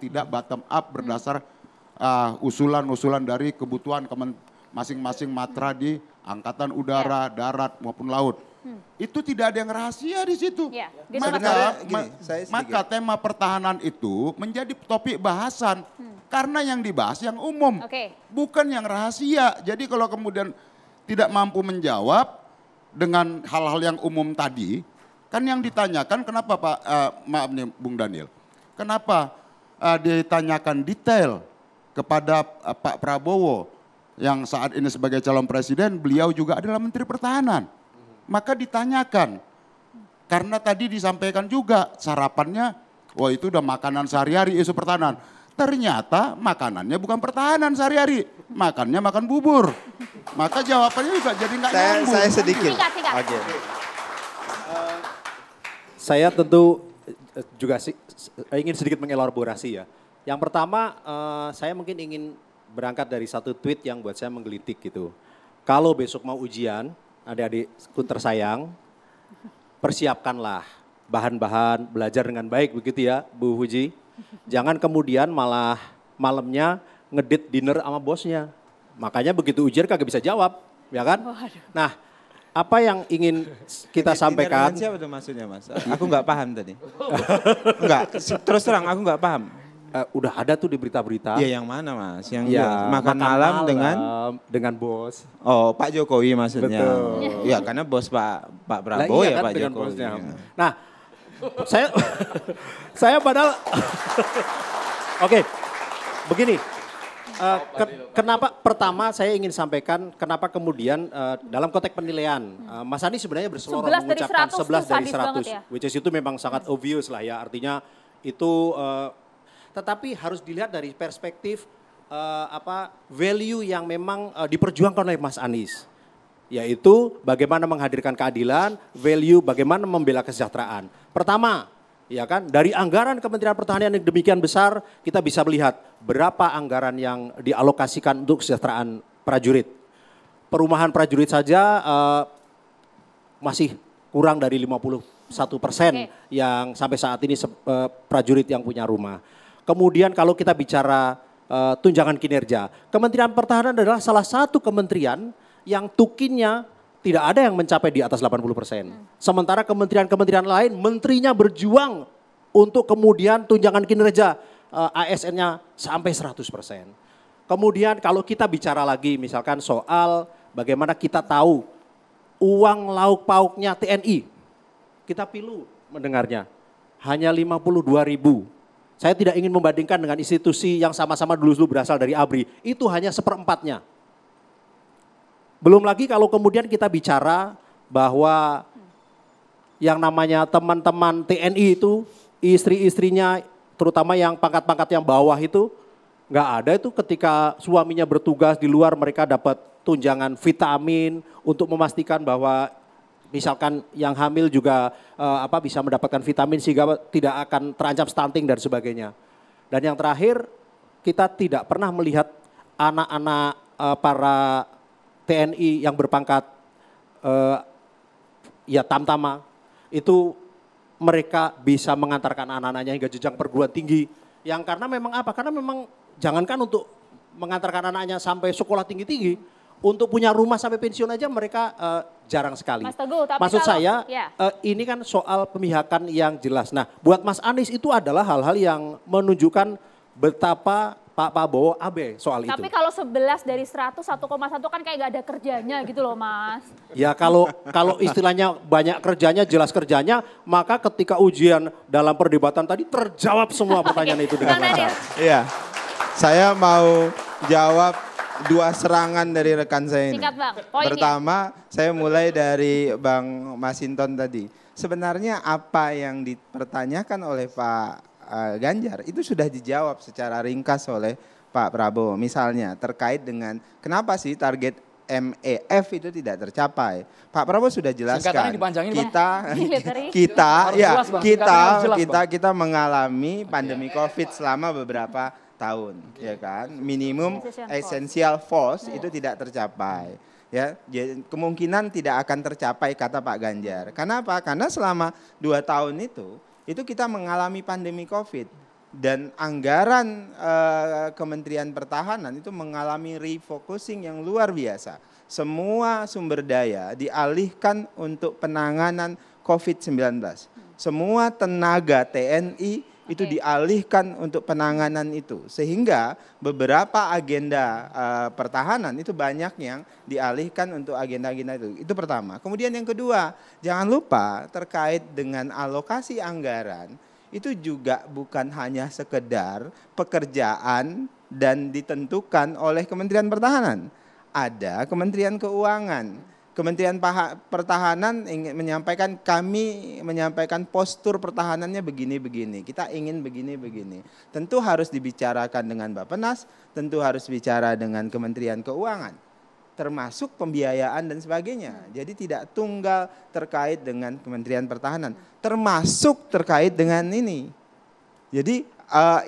tidak bottom up berdasar usulan-usulan dari kebutuhan masing-masing matra di angkatan udara, darat maupun laut. Itu tidak ada yang rahasia di situ. Ya, maka tema pertahanan itu menjadi topik bahasan karena yang dibahas yang umum, bukan yang rahasia. Jadi kalau kemudian tidak mampu menjawab dengan hal-hal yang umum tadi, kan yang ditanyakan kenapa Pak, maaf nih Bung Daniel, kenapa ditanyakan detail kepada Pak Prabowo yang saat ini sebagai calon presiden, beliau juga adalah Menteri Pertahanan. Maka ditanyakan, karena tadi disampaikan juga sarapannya, wah itu udah makanan sehari-hari isu pertahanan. Ternyata makanannya bukan pertahanan sehari-hari, makannya makan bubur. Maka jawabannya juga jadi nggak nyambung. Saya sedikit. Oke. Saya tentu juga ingin sedikit mengelaborasi ya. Yang pertama, saya mungkin ingin berangkat dari satu tweet yang buat saya menggelitik gitu. Kalau besok mau ujian, adik-adikku tersayang, persiapkanlah bahan-bahan belajar dengan baik begitu ya Bu Huji. Jangan kemudian malah malamnya ngedit dinner sama bosnya. Makanya begitu ujian kagak bisa jawab, ya kan? Nah, apa yang ingin kita sampaikan. Siapa tuh maksudnya Mas? Aku nggak paham tadi. Enggak, terus terang aku nggak paham. Udah ada tuh di berita-berita. Iya yang mana Mas? Yang ya, makan malam dengan bos. Oh Pak Jokowi maksudnya. Betul. Ya karena bos Pak Prabowo iya ya kan, Pak Jokowi. Bosnya. Nah, saya padahal oke, begini. Kenapa pertama saya ingin sampaikan kenapa kemudian dalam konteks penilaian Mas Anies sebenarnya berseloroh mengucapkan 11 dari 100 ya? Which is itu memang sangat obvious lah ya, artinya itu tetapi harus dilihat dari perspektif value yang memang diperjuangkan oleh Mas Anies, yaitu bagaimana menghadirkan keadilan, value bagaimana membela kesejahteraan. Pertama, ya kan, dari anggaran Kementerian Pertahanan yang demikian besar, kita bisa melihat berapa anggaran yang dialokasikan untuk kesejahteraan prajurit. Perumahan prajurit saja masih kurang dari 51% yang sampai saat ini prajurit yang punya rumah. Kemudian kalau kita bicara tunjangan kinerja, Kementerian Pertahanan adalah salah satu kementerian yang tukinnya tidak ada yang mencapai di atas 80%. Sementara kementerian-kementerian lain, menterinya berjuang untuk kemudian tunjangan kinerja ASN-nya sampai 100%. Kemudian kalau kita bicara lagi misalkan soal bagaimana kita tahu uang lauk pauknya TNI, kita pilu mendengarnya, hanya 52.000. Saya tidak ingin membandingkan dengan institusi yang sama-sama dulu berasal dari ABRI, itu hanya 1/4-nya. Belum lagi kalau kemudian kita bicara bahwa yang namanya teman-teman TNI itu, istri-istrinya terutama yang pangkat-pangkat yang bawah itu, nggak ada itu ketika suaminya bertugas di luar mereka dapat tunjangan vitamin untuk memastikan bahwa misalkan yang hamil juga bisa mendapatkan vitamin sehingga tidak akan terancam stunting dan sebagainya. Dan yang terakhir, kita tidak pernah melihat anak-anak para TNI yang berpangkat tamtama itu mereka bisa mengantarkan anak-anaknya hingga jenjang perguruan tinggi. Yang karena memang apa? Karena memang jangankan untuk mengantarkan anaknya sampai sekolah tinggi-tinggi, untuk punya rumah sampai pensiun aja mereka jarang sekali. Mas Teguh, tapi maksud kalau, saya ini kan soal pemihakan yang jelas. Nah, buat Mas Anies itu adalah hal-hal yang menunjukkan betapa Pak Prabowo abe soal itu. Tapi kalau 11 dari 100, 1,1 kan kayak gak ada kerjanya gitu loh Mas. Ya kalau istilahnya banyak kerjanya, jelas kerjanya, maka ketika ujian dalam perdebatan tadi terjawab semua pertanyaan itu dengan lancar. Iya, saya mau jawab dua serangan dari rekan saya ini. Singkat Bang, poinnya. Pertama, saya mulai dari Bang Masinton tadi. Sebenarnya apa yang dipertanyakan oleh Pak Ganjar itu sudah dijawab secara ringkas oleh Pak Prabowo. Misalnya terkait dengan kenapa sih target MEF itu tidak tercapai. Pak Prabowo sudah jelaskan kita mengalami pandemi COVID selama beberapa tahun, ya kan. Minimum essential force itu tidak tercapai. Ya, kemungkinan tidak akan tercapai kata Pak Ganjar. Kenapa? Karena selama 2 tahun itu kita mengalami pandemi COVID. Dan anggaran Kementerian Pertahanan itu mengalami refocusing yang luar biasa. Semua sumber daya dialihkan untuk penanganan COVID-19. Semua tenaga TNI itu dialihkan untuk penanganan itu. Sehingga beberapa agenda pertahanan itu banyak yang dialihkan untuk agenda-agenda itu. Itu pertama. Kemudian yang kedua, jangan lupa terkait dengan alokasi anggaran, itu juga bukan hanya sekedar pekerjaan dan ditentukan oleh Kementerian Pertahanan. Ada Kementerian Keuangan. Kementerian Pertahanan ingin menyampaikan, kami menyampaikan postur pertahanannya begini-begini. Kita ingin begini-begini. Tentu harus dibicarakan dengan Bappenas, tentu harus bicara dengan Kementerian Keuangan. Termasuk pembiayaan dan sebagainya. Jadi tidak tunggal terkait dengan Kementerian Pertahanan. Termasuk terkait dengan ini. Jadi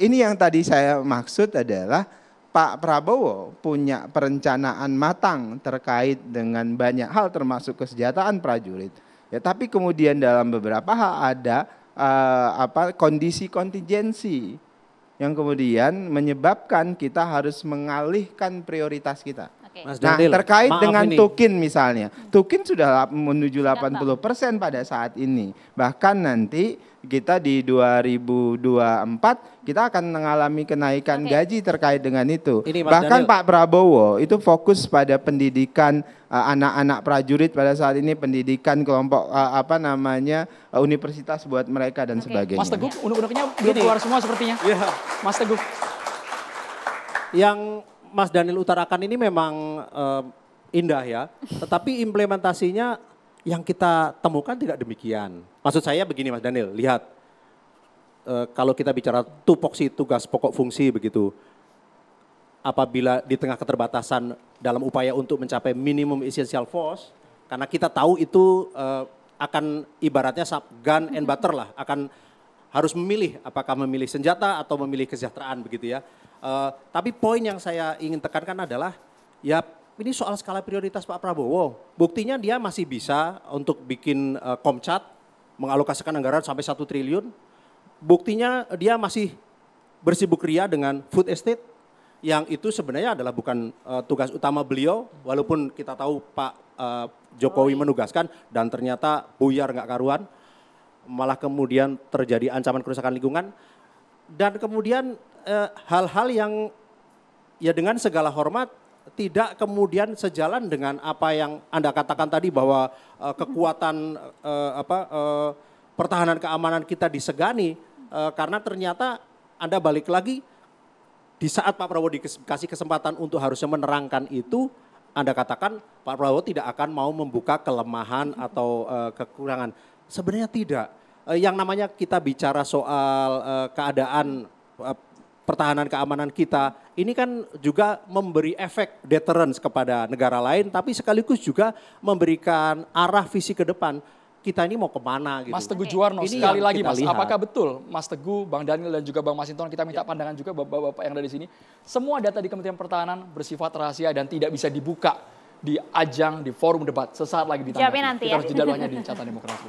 ini yang tadi saya maksud adalah Pak Prabowo punya perencanaan matang terkait dengan banyak hal termasuk kesejahteraan prajurit. Ya, tapi kemudian dalam beberapa hal ada kondisi kontingensi yang kemudian menyebabkan kita harus mengalihkan prioritas kita. Mas Nah, Daniel, terkait dengan ini. Tukin misalnya. Tukin sudah menuju 80% pada saat ini. Bahkan nanti kita di 2024 kita akan mengalami kenaikan gaji terkait dengan itu. Bahkan Daniel, Pak Prabowo itu fokus pada pendidikan anak-anak prajurit pada saat ini, pendidikan kelompok universitas buat mereka dan sebagainya. Mas Teguh, undang-undangnya belum keluar semua sepertinya. Mas Teguh. Yang Mas Daniel utarakan ini memang indah ya, tetapi implementasinya yang kita temukan tidak demikian. Maksud saya begini Mas Daniel, lihat kalau kita bicara tupoksi tugas pokok fungsi begitu, apabila di tengah keterbatasan dalam upaya untuk mencapai minimum essential force, karena kita tahu itu akan ibaratnya gun and butter lah, akan harus memilih apakah memilih senjata atau memilih kesejahteraan begitu ya. Tapi poin yang saya ingin tekankan adalah ya ini soal skala prioritas Pak Prabowo. Buktinya dia masih bisa untuk bikin Komcat mengalokasikan anggaran sampai 1 triliun. Buktinya dia masih bersibuk ria dengan food estate yang itu sebenarnya adalah bukan tugas utama beliau. Walaupun kita tahu Pak Jokowi menugaskan dan ternyata buyar nggak karuan. Malah kemudian terjadi ancaman kerusakan lingkungan. Dan kemudian hal-hal yang ya dengan segala hormat tidak kemudian sejalan dengan apa yang Anda katakan tadi bahwa kekuatan pertahanan keamanan kita disegani karena ternyata Anda balik lagi di saat Pak Prabowo dikasih kesempatan untuk harusnya menerangkan itu, Anda katakan Pak Prabowo tidak akan mau membuka kelemahan atau kekurangan. Sebenarnya tidak. Yang namanya kita bicara soal keadaan pertahanan keamanan kita, ini kan juga memberi efek deterrence kepada negara lain, tapi sekaligus juga memberikan arah visi ke depan. Kita ini mau kemana gitu. Mas Teguh Juwarno, sekali lagi Mas, apakah betul Mas Teguh, Bang Daniel dan juga Bang Masinton, kita minta pandangan juga bapak-bapak yang ada di sini. Semua data di Kementerian Pertahanan bersifat rahasia dan tidak bisa dibuka di ajang, di forum debat. Sesaat lagi ditanggapi. Nanti kita ya. harus jeda dulu hanya di Catatan Demokrasi.